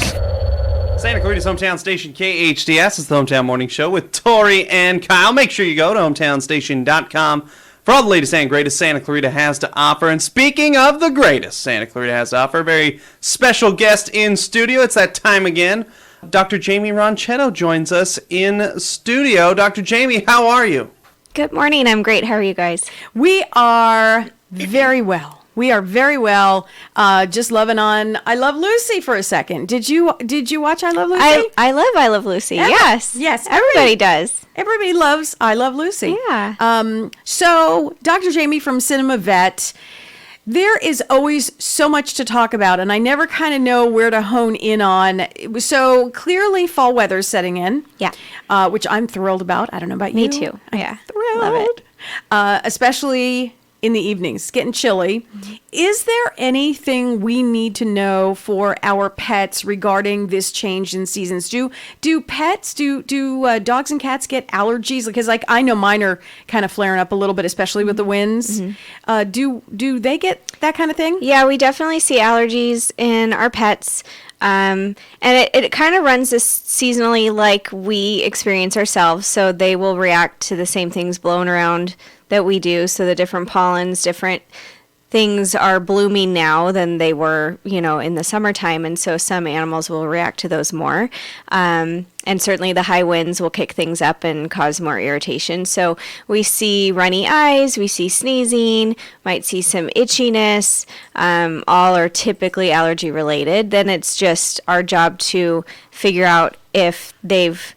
Santa Clarita's hometown station, KHTS, is the Hometown Morning Show with Tori and Kyle. Make sure you go to hometownstation.com for all the latest and greatest Santa Clarita has to offer. And speaking of the greatest Santa Clarita has to offer, a very special guest in studio. It's that time again. Dr. Jaimie Ronchetto joins us in studio. Dr. Jaimie, how are you? Good morning. I'm great. How are you guys? We are very well. We are very well. Just loving on I Love Lucy for a second. Did you watch I Love Lucy? I love I Love Lucy. Yes. Everybody does. Everybody loves I Love Lucy. Yeah. So, Dr. Jaimie from Cinema Vet, there is always so much to talk about, and I never kind of know where to hone in on. So, clearly fall weather's setting in. Yeah. Which I'm thrilled about. I don't know about Me you. too. Yeah. Thrilled. Love it. Especially in the evenings. It's getting chilly. Is there anything we need to know for our pets regarding this change in seasons? Do dogs and cats get allergies? Because I know mine are kind of flaring up a little bit, especially with the winds. Mm-hmm. Do they get that kind of thing? Yeah, we definitely see allergies in our pets. And it kind of runs this seasonally like we experience ourselves. So they will react to the same things blown around that we do. So the different pollens, different things are blooming now than they were, in the summertime. And so some animals will react to those more. And certainly the high winds will kick things up and cause more irritation. So we see runny eyes, we see sneezing, might see some itchiness. All are typically allergy related. Then it's just our job to figure out if they've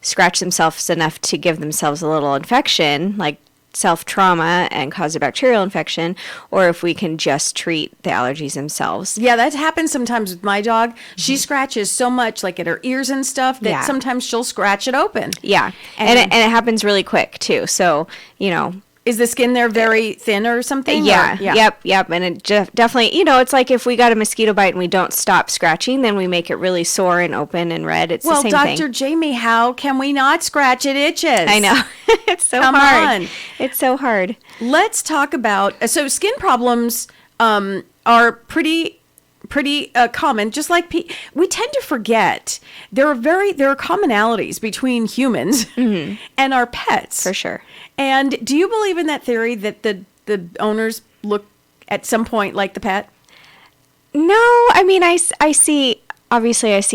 scratched themselves enough to give themselves a little infection, like self-trauma and cause a bacterial infection, or if we can just treat the allergies themselves. Yeah, that happens sometimes with my dog. She scratches so much, like at her ears and stuff, that sometimes she'll scratch it open. Yeah, and it happens really quick, too. So, Is the skin there very thin or something? Yeah. Yep. And it definitely, it's like if we got a mosquito bite and we don't stop scratching, then we make it really sore and open and red. It's the same thing. Well, Dr. Jaimie, how can we not scratch? It itches. I know. It's so Come hard. on. It's so hard. Let's talk about, so skin problems are pretty common. Just like we tend to forget there are commonalities between humans and our pets. For sure. And do you believe in that theory that the owners look at some point like the pet? No, I mean, I see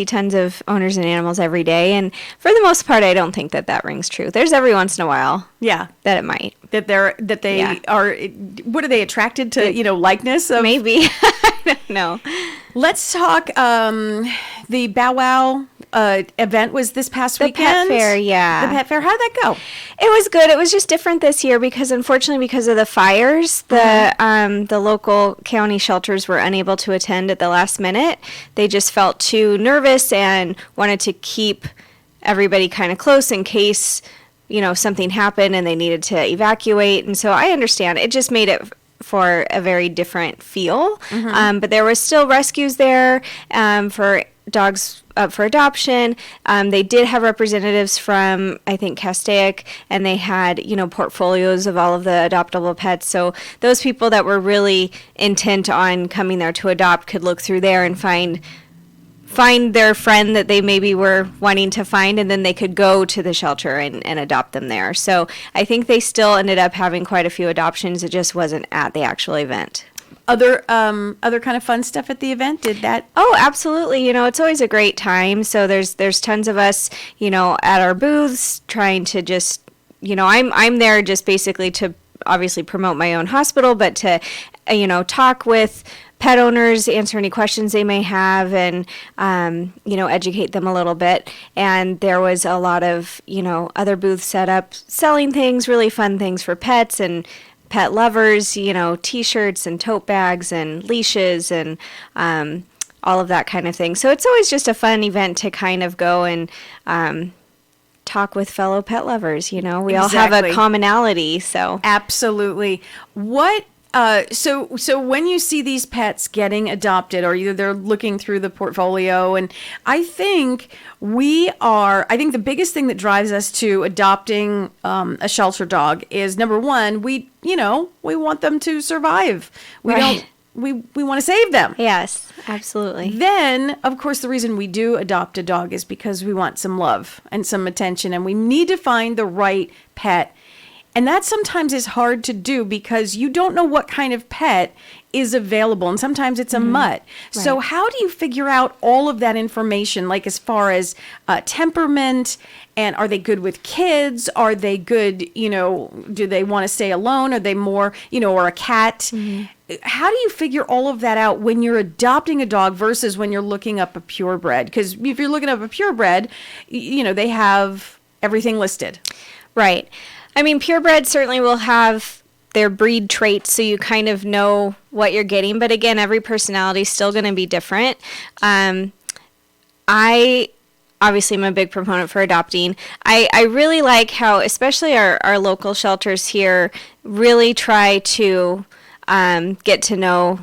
tons of owners and animals every day, and for the most part, I don't think that rings true. There's every once in a while, that it might. That they are. What are they attracted to? Likeness of? Maybe. I don't know. Let's talk. The Bow Wow event was this past weekend. The pet fair, yeah. The pet fair. How'd that go? It was good. It was just different this year because, unfortunately, because of the fires, the local county shelters were unable to attend at the last minute. They just felt too nervous and wanted to keep everybody kind of close in case, something happened and they needed to evacuate. And so I understand. It just made it for a very different feel. But there were still rescues there for dogs up for adoption. They did have representatives from, I think, Castaic, and they had, portfolios of all of the adoptable pets. So those people that were really intent on coming there to adopt could look through there and find their friend that they maybe were wanting to find, and then they could go to the shelter and adopt them there. So I think they still ended up having quite a few adoptions. It just wasn't at the actual event. Other kind of fun stuff at the event? Did that? Oh, absolutely. It's always a great time. So there's tons of us, at our booths trying to just, I'm there just basically to obviously promote my own hospital, but to, talk with pet owners, answer any questions they may have, and, educate them a little bit. And there was a lot of, other booths set up selling things, really fun things for pets and pet lovers, T-shirts and tote bags and leashes and all of that kind of thing. So it's always just a fun event to kind of go and talk with fellow pet lovers. We all have a commonality. So absolutely. What? So when you see these pets getting adopted, or either they're looking through the portfolio, and I think the biggest thing that drives us to adopting a shelter dog is, number one, we want them to survive. We Right. we want to save them. Yes, absolutely. Then, of course, the reason we do adopt a dog is because we want some love and some attention, and we need to find the right pet. And that sometimes is hard to do because you don't know what kind of pet is available, and sometimes it's a mutt. Right. So how do you figure out all of that information, like as far as temperament, and are they good with kids? Are they good, do they want to stay alone? Are they more, or a cat? How do you figure all of that out when you're adopting a dog versus when you're looking up a purebred? Because if you're looking up a purebred, they have everything listed. Right. I mean, purebred certainly will have their breed traits, so you kind of know what you're getting. But again, every personality is still going to be different. I obviously am a big proponent for adopting. I really like how, especially our local shelters here, really try to get to know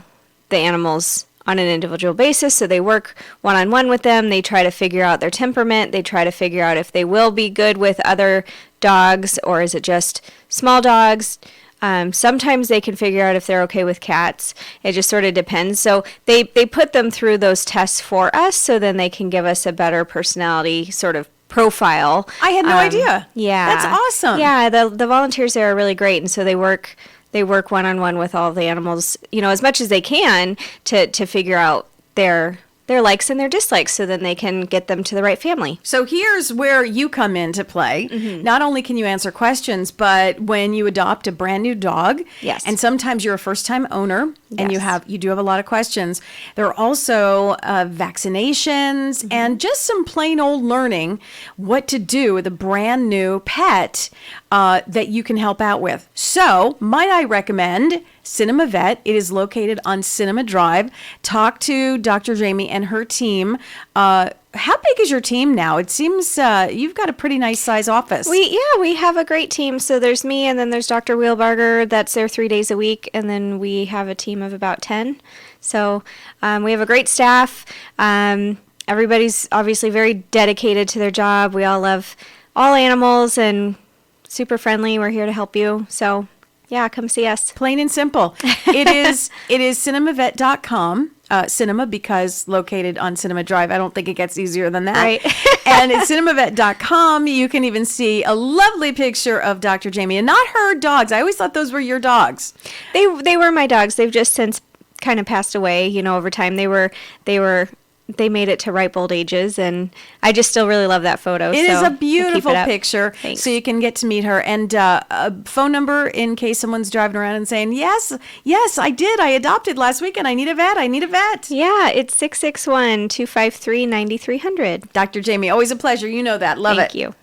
the animals on an individual basis. So they work one-on-one with them. They try to figure out their temperament. They try to figure out if they will be good with other dogs, or is it just small dogs. Sometimes they can figure out if they're okay with cats. It just sort of depends. So they put them through those tests for us, so then they can give us a better personality sort of profile. I had no idea. Yeah. That's awesome. Yeah, the volunteers there are really great, and so they work one-on-one with all the animals, as much as they can to figure out their likes and their dislikes, so then they can get them to the right family. So here's where you come into play. Not only can you answer questions, but when you adopt a brand new dog, yes, and sometimes you're a first-time owner, and yes, you do have a lot of questions. There are also vaccinations and just some plain old learning what to do with a brand new pet that you can help out with. So might I recommend Cinema Vet. It is located on Cinema Drive. Talk to Dr. Jaimie and her team. How big is your team now? It seems you've got a pretty nice size office. We have a great team. So there's me, and then there's Dr. Wheelbarger. That's there 3 days a week. And then we have a team of about 10. So we have a great staff. Everybody's obviously very dedicated to their job. We all love all animals and super friendly. We're here to help you. So yeah, come see us. Plain and simple. It is cinemavet.com. Cinema, because located on Cinema Drive. I don't think it gets easier than that. Right. And at cinemavet.com, you can even see a lovely picture of Dr. Jaimie, and not her dogs. I always thought those were your dogs. They were my dogs. They've just since kind of passed away, over time. They made it to ripe old ages, and I just still really love that photo. It is a beautiful picture. Thanks. So you can get to meet her. And a phone number in case someone's driving around and saying, yes, I did. I adopted last week and I need a vet. Yeah, it's 661-253-9300. Dr. Jaimie, always a pleasure. You know that. Love it. Thank you.